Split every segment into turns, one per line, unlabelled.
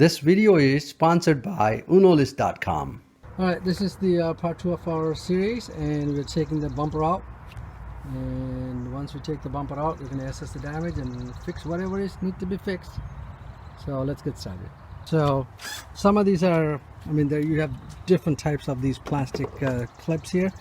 This video is sponsored by unolist.com.
Alright, this is the part 2 of our series, and we're taking the bumper out. And once we take the bumper out, we're going to assess the damage and fix whatever is need to be fixed. So let's get started. So some of these are, there you have different types of these plastic clips here.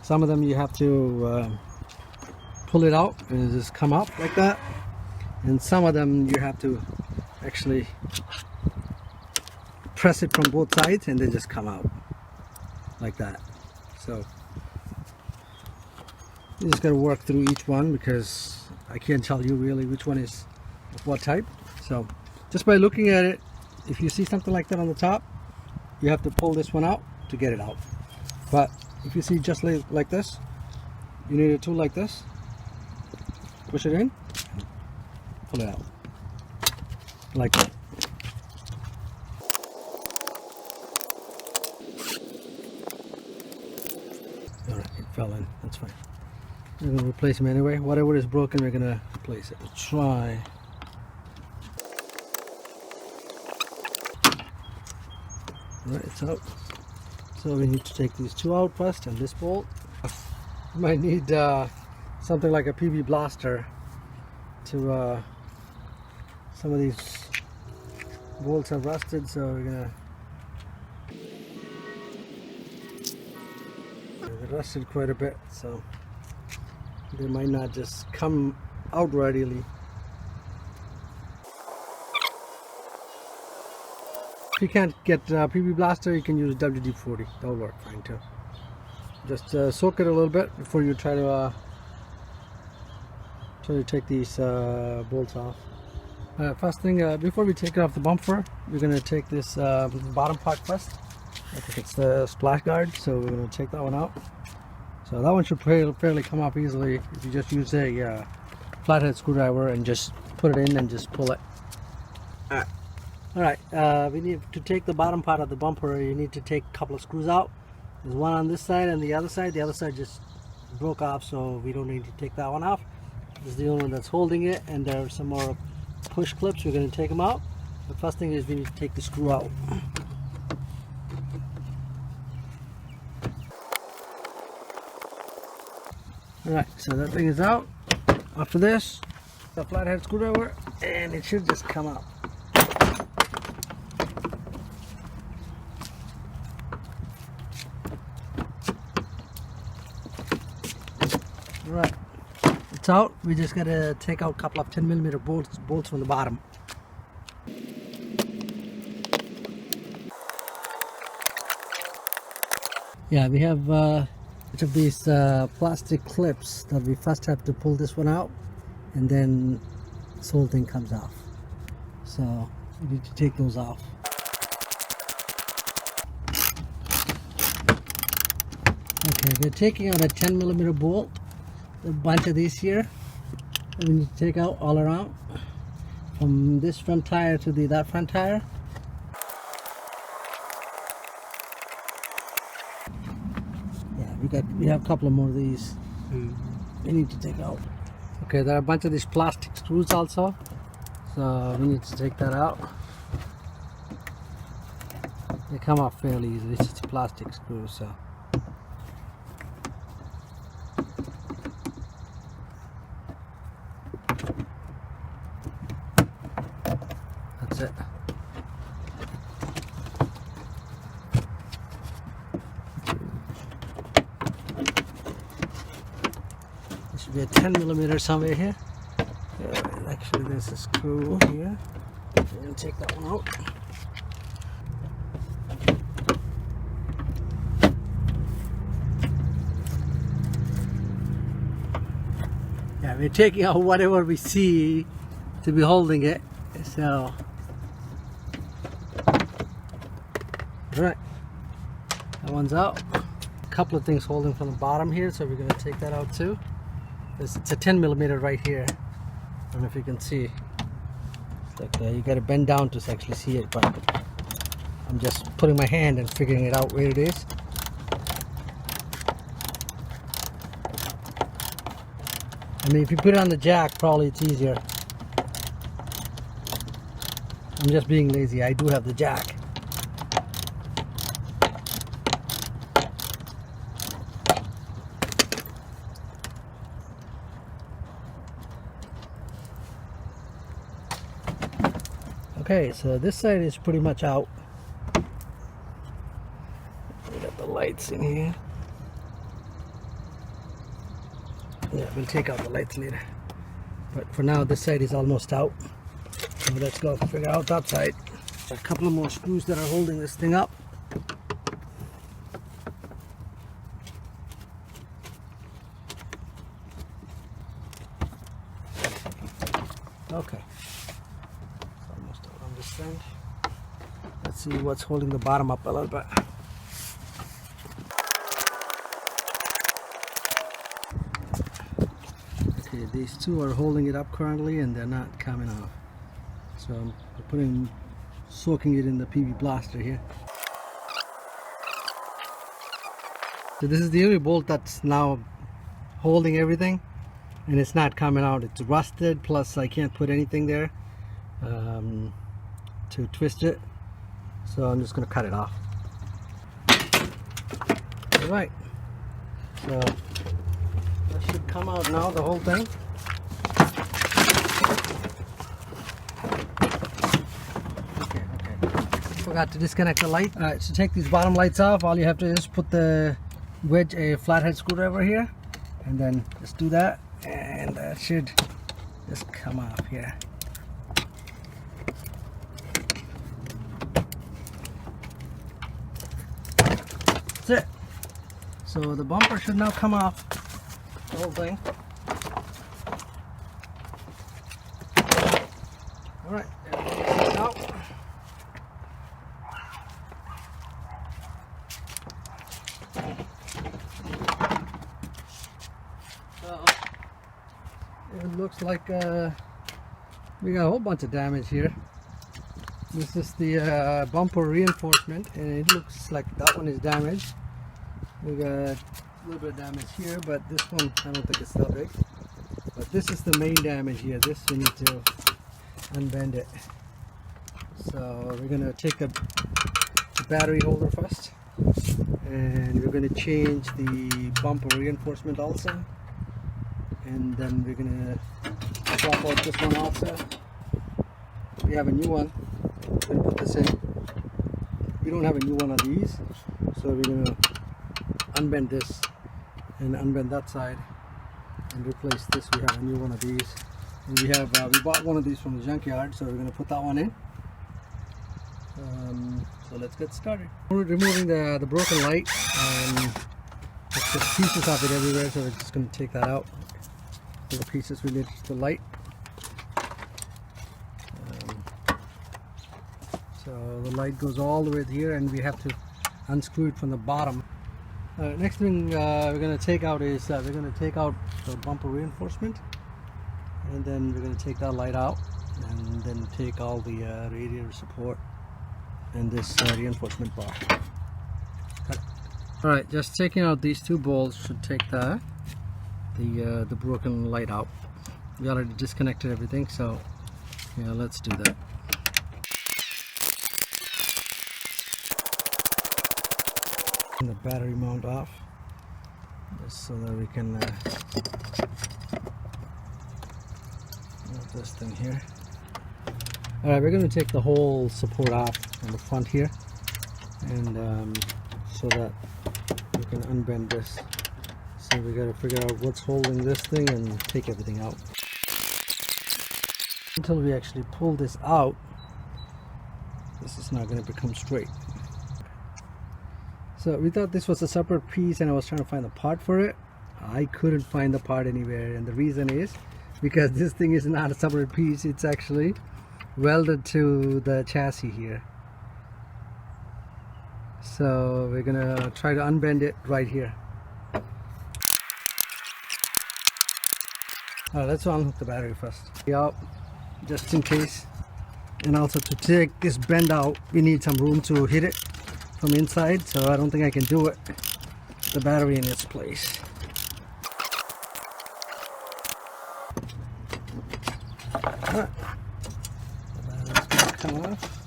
Some of them you have to pull it out and just come up like that, and some of them you have to actually press it from both sides and they just come out like that. So you just got to work through each one because I can't tell you really which one is of what type. So just by looking at it, if you see something like that on the top, you have to pull this one out to get it out. But if you see just like this, you need a tool like this, push it in, pull it out like that. Alright, it fell in, that's fine. We're going to replace them anyway. Whatever is broken, we're going to replace it. Let's try. Alright, it's out. So we need to take these two out first, and this bolt. You might need something like a PB blaster to, some of these bolts are rusted, so we're going to, they're rusted quite a bit, so they might not just come out readily. If you can't get PB blaster, you can use WD-40. That'll work fine too. Just soak it a little bit before you try to take these bolts off. First thing, before we take it off the bumper, we're going to take this bottom part first. I think it's the splash guard, so we're going to take that one out. So that one should fairly come off easily if you just use a flathead screwdriver and just put it in and just pull it. Alright, we need to take the bottom part of the bumper. You need to take a couple of screws out. There's one on this side and the other side. The other side just broke off, so we don't need to take that one off. This is the only one that's holding it, and there are some more push clips. We're going to take them out. The first thing is we need to take the screw out. Alright, so that thing is out. After this, the flathead screwdriver, and it should just come out. Alright, it's out. We just gotta take out a couple of 10mm bolts from the bottom. Yeah, we have each of these plastic clips that we first have to pull this one out, and then this whole thing comes off. So we need to take those off. Okay, we're taking out a 10mm bolt. A bunch of these here, and we need to take out all around from this front tire to that front tire. Yeah, we have a couple of more of these we need to take out. Okay, there are a bunch of these plastic screws also, so we need to take that out. They come off fairly easily. It's just plastic screws, so that's it. There should be a 10mm somewhere here. Actually, there's a screw here. I'm going to take that one out. Yeah, we're taking out whatever we see to be holding it. So, alright, that one's out. A couple of things holding from the bottom here, so we're going to take that out too. It's a 10mm right here. I don't know if you can see. It's like you got to bend down to actually see it, but I'm just putting my hand and figuring it out where it is. If you put it on the jack, probably it's easier. I'm just being lazy. I do have the jack. Okay, so this side is pretty much out. We got the lights in here. Yeah, we'll take out the lights later. But for now, this side is almost out. So let's go figure out that side. A couple of more screws that are holding this thing up. Okay. It's almost out on this end. Let's see what's holding the bottom up a little bit. Okay, these two are holding it up currently and they're not coming off. So I'm soaking it in the PV blaster here. So this is the only bolt that's now holding everything, and it's not coming out. It's rusted, plus I can't put anything there to twist it, so I'm just going to cut it off. Alright, so that should come out now, the whole thing. Forgot to disconnect the light. Alright, so take these bottom lights off. All you have to do is put the wedge a flathead screwdriver here, and then just do that, and that should just come off here. That's it. So the bumper should now come off, the whole thing. Alright, everything's out. It looks like we got a whole bunch of damage here. This is the bumper reinforcement, and it looks like that one is damaged. We got a little bit of damage here, but this one I don't think it's that big. But this is the main damage here. This we need to unbend it. So we're gonna take the battery holder first, and we're gonna change the bumper reinforcement also. And then we're gonna swap out this one also. We have a new one. We're gonna put this in. We don't have a new one of these, so we're gonna unbend this and unbend that side and replace this. We have a new one of these, and we bought one of these from the junkyard, so we're gonna put that one in. So let's get started. We're removing the broken light, and there's pieces of it everywhere, so we're just gonna take that out. The pieces related to the light. So the light goes all the way here, and we have to unscrew it from the bottom. Next thing we're going to take out is we're going to take out the bumper reinforcement, and then we're going to take that light out, and then take all the radiator support and this reinforcement bar. Alright, just taking out these two bolts should take the broken light out. We already disconnected everything, so yeah, let's do that. And the battery mount off, just so that we can move this thing here. Alright, we're going to take the whole support off on the front here, and so that we can unbend this. So we got to figure out what's holding this thing and take everything out. Until we actually pull this out, this is not going to become straight. So we thought this was a separate piece, and I was trying to find the part for it. I couldn't find the part anywhere, and the reason is because this thing is not a separate piece. It's actually welded to the chassis here. So we're gonna try to unbend it right here. Alright, let's unhook the battery first. Out, just in case. And also, to take this bend out, we need some room to hit it from inside, so I don't think I can do it. The battery in its place. Alright. The battery's gonna come off.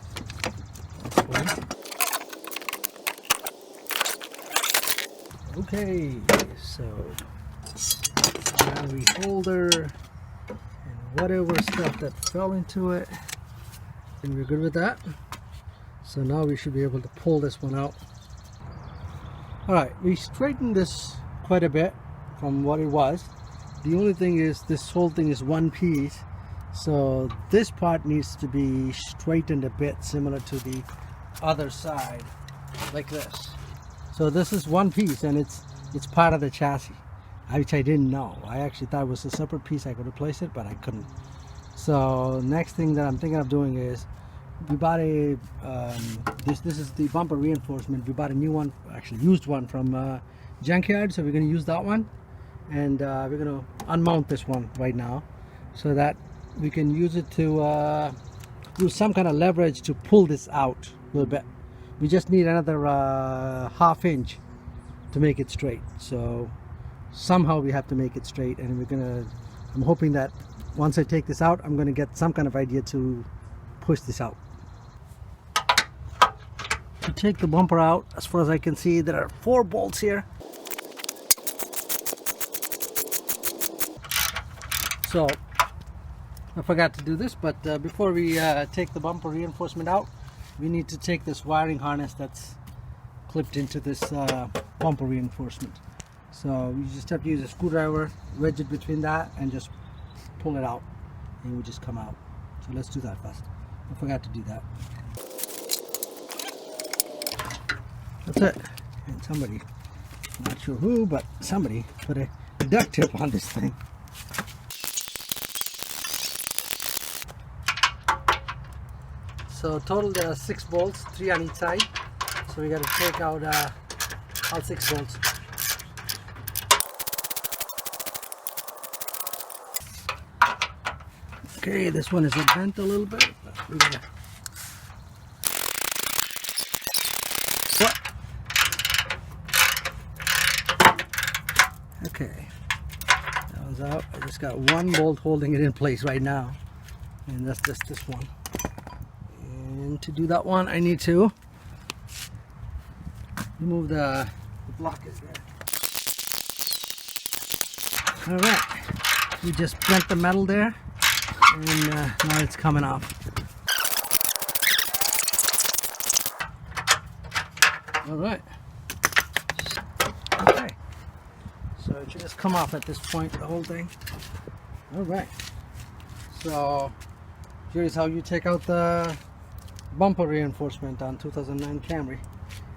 Okay, so battery holder and whatever stuff that fell into it, and we're good with that. So now we should be able to pull this one out. Alright, we straightened this quite a bit from what it was. The only thing is this whole thing is one piece, so this part needs to be straightened a bit similar to the other side, like this. So this is one piece and it's part of the chassis, which I didn't know. I actually thought it was a separate piece. I could replace it, but I couldn't. So next thing that I'm thinking of doing is we bought a this is the bumper reinforcement. We bought a new one, actually used one from junkyard, so we're going to use that one, and we're going to unmount this one right now so that we can use it to use some kind of leverage to pull this out a little bit. We just need another ½ inch to make it straight, so somehow we have to make it straight, and I'm hoping that once I take this out, I'm gonna get some kind of idea to push this out. To take the bumper out, as far as I can see, there are 4 bolts here. So I forgot to do this, but before we take the bumper reinforcement out, we need to take this wiring harness that's clipped into this bumper reinforcement. So you just have to use a screwdriver, wedge it between that, and just pull it out, and it will just come out. So let's do that first. I forgot to do that. That's it. And somebody, not sure who, but somebody put a duct tape on this thing. So total there are 6 bolts, 3 on each side. So we got to take out all 6 bolts. Okay, this one is bent a little bit. But we're gonna... What? Okay, that one's out. I just got 1 bolt holding it in place right now, and that's just this one. And to do that one, I need to remove the blockage there. Alright, we just bent the metal there, and now it's coming off. Alright. Okay. So it should just come off at this point, the whole thing. Alright. So here's how you take out the bumper reinforcement on 2009 Camry,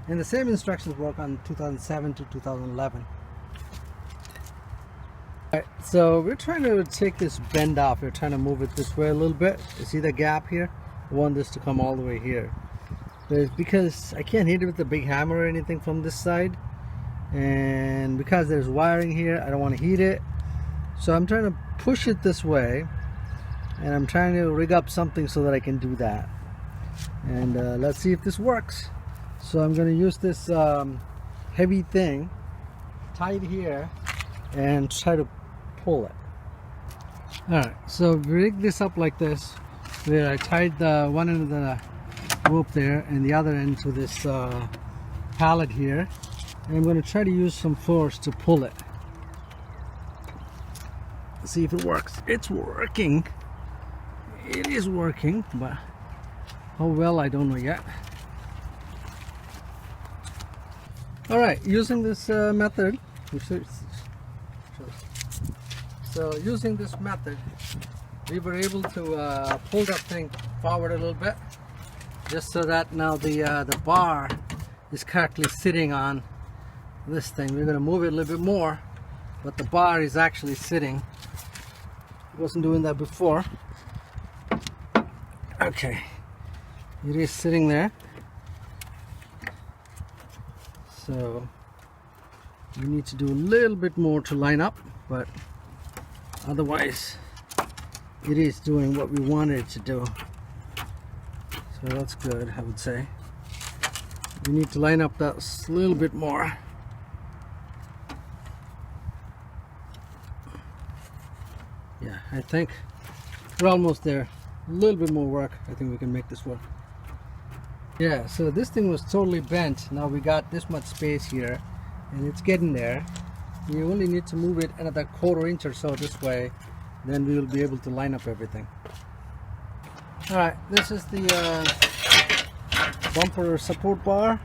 and the same instructions work on 2007 to 2011. Alright, so we're trying to take this bend off. We're trying to move it this way a little bit. You see the gap here? I want this to come all the way here, but because I can't hit it with a big hammer or anything from this side, and because there's wiring here, I don't want to heat it, so I'm trying to push it this way, and I'm trying to rig up something so that I can do that. And let's see if this works. So I'm going to use this heavy thing tied here and try to pull it. Alright, so rig this up like this, where I tied the one end of the rope there and the other end to this pallet here, and I'm going to try to use some force to pull it. See if it works. It's working. It is working, but how well, I don't know yet. Alright, using this method, so using this method, we were able to pull that thing forward a little bit, just so that now the bar is correctly sitting on this thing. We're going to move it a little bit more, but the bar is actually sitting. It wasn't doing that before. Okay, it is sitting there. So we need to do a little bit more to line up, but otherwise it is doing what we wanted it to do. So that's good, I would say. We need to line up that a little bit more. Yeah, I think we're almost there. A little bit more work, I think we can make this work. Yeah, so this thing was totally bent. Now we got this much space here, and it's getting there. We only need to move it another 1/4 inch or so this way, then we will be able to line up everything. Alright, this is the bumper support bar,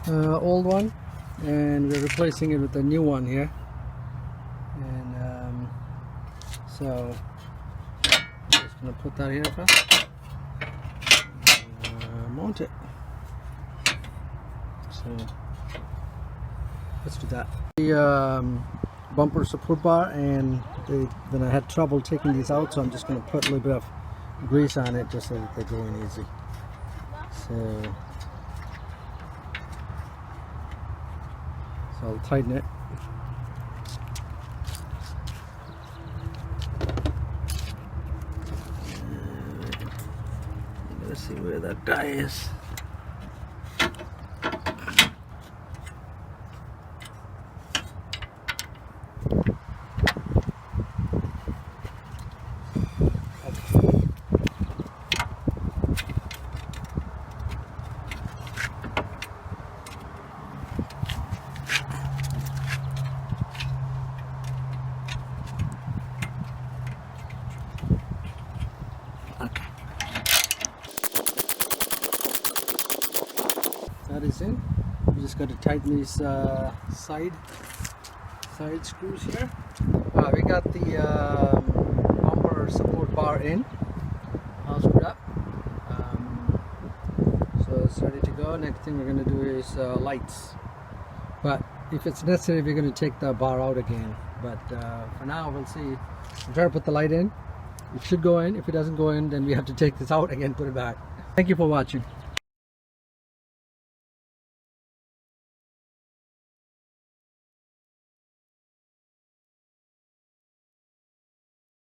old one, and we're replacing it with a new one here. And so I'm just gonna put that here first. Mount it. So let's do that. The bumper support bar, and then I had trouble taking these out, so I'm just going to put a little bit of grease on it just so that they go in easy. So I'll tighten it. Let's see where that die is. That is in. We just got to tighten these side screws here. We got the bumper support bar in, all screwed up. So it's ready to go. Next thing we're going to do is lights. But if it's necessary, we're going to take the bar out again. But for now, we'll see. We'll try to put the light in. It should go in. If it doesn't go in, then we have to take this out again, put it back. Thank you for watching.